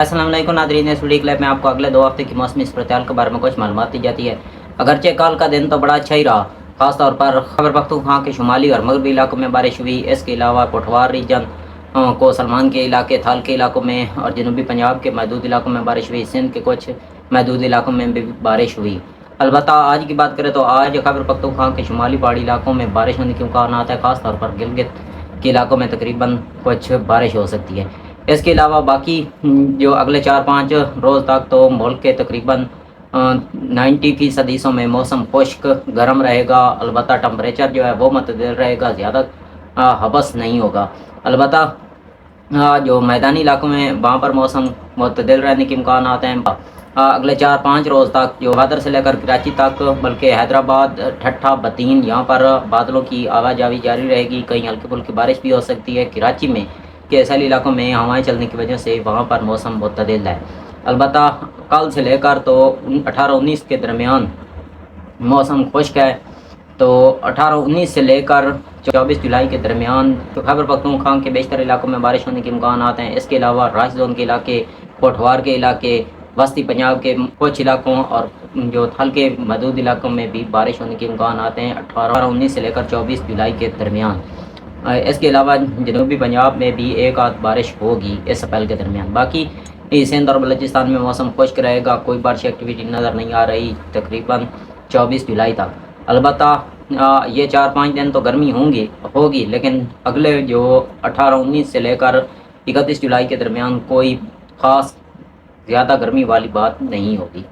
السلام علیکم ناظرین، اس ویڈیو کلپ میں آپ کو اگلے 2 ہفتے کی موسمی صورتحال کے بارے میں کچھ معلومات دی جاتی ہے۔ اگرچہ کل کا دن تو بڑا اچھا ہی رہا، خاص طور پر خیبر پختونخوا کے شمالی اور مغربی علاقوں میں بارش ہوئی۔ اس کے علاوہ پٹھوار ریجن کو سلمان کے علاقے، تھال کے علاقوں میں اور جنوبی پنجاب کے محدود علاقوں میں بارش ہوئی۔ سندھ کے کچھ محدود علاقوں میں بھی بارش ہوئی۔ البتہ آج کی بات کریں تو آج خیبر پختونخوا کے شمالی پہاڑی علاقوں میں بارش ہونے کے امکانات ہیں، خاص طور پر گلگت کے علاقوں میں تقریباً کچھ بارش ہو سکتی ہے۔ اس کے علاوہ باقی جو اگلے 4-5 روز تک تو ملک کے تقریباً 90% حصوں میں موسم خشک گرم رہے گا۔ البتہ ٹمپریچر جو ہے وہ معتدل رہے گا، زیادہ حبس نہیں ہوگا۔ البتہ جو میدانی علاقوں میں وہاں پر موسم معتدل رہنے کے امکانات ہیں۔ اگلے 4-5 روز تک جو بھادر سے لے کر کراچی تک، بلکہ حیدرآباد، ٹھٹھہ، بتین، یہاں پر بادلوں کی آواجاوی جاری رہے گی۔ کہیں ہلکی پھلکی بارش بھی ہو سکتی ہے۔ کراچی میں کے ساحلی علاقوں میں ہوائیں چلنے کی وجہ سے وہاں پر موسم معتدل ہے۔ البتہ کل سے لے کر تو 18-19 کے درمیان موسم خشک ہے۔ تو 18-19 سے لے کر 24 جولائی کے درمیان خیبر پختونخوا کے بیشتر علاقوں میں بارش ہونے کے امکانات ہیں۔ اس کے علاوہ راش زون کے علاقے، پٹھوار کے علاقے، وسطی پنجاب کے کچھ علاقوں اور جو تھل کے محدود علاقوں میں بھی بارش ہونے کے امکانات ہیں 18-19 سے لے کر 24 جولائی کے درمیان۔ اس کے علاوہ جنوبی پنجاب میں بھی ایک آدھ بارش ہوگی اس اپریل کے درمیان۔ باقی سندھ اور بلوچستان میں موسم خشک رہے گا، کوئی بارش ایکٹیویٹی نظر نہیں آ رہی تقریباً 24 جولائی تک۔ البتہ یہ 4-5 دن تو گرمی ہوگی، لیکن اگلے جو 18-19 سے لے کر 31 جولائی کے درمیان کوئی خاص زیادہ گرمی والی بات نہیں ہوگی۔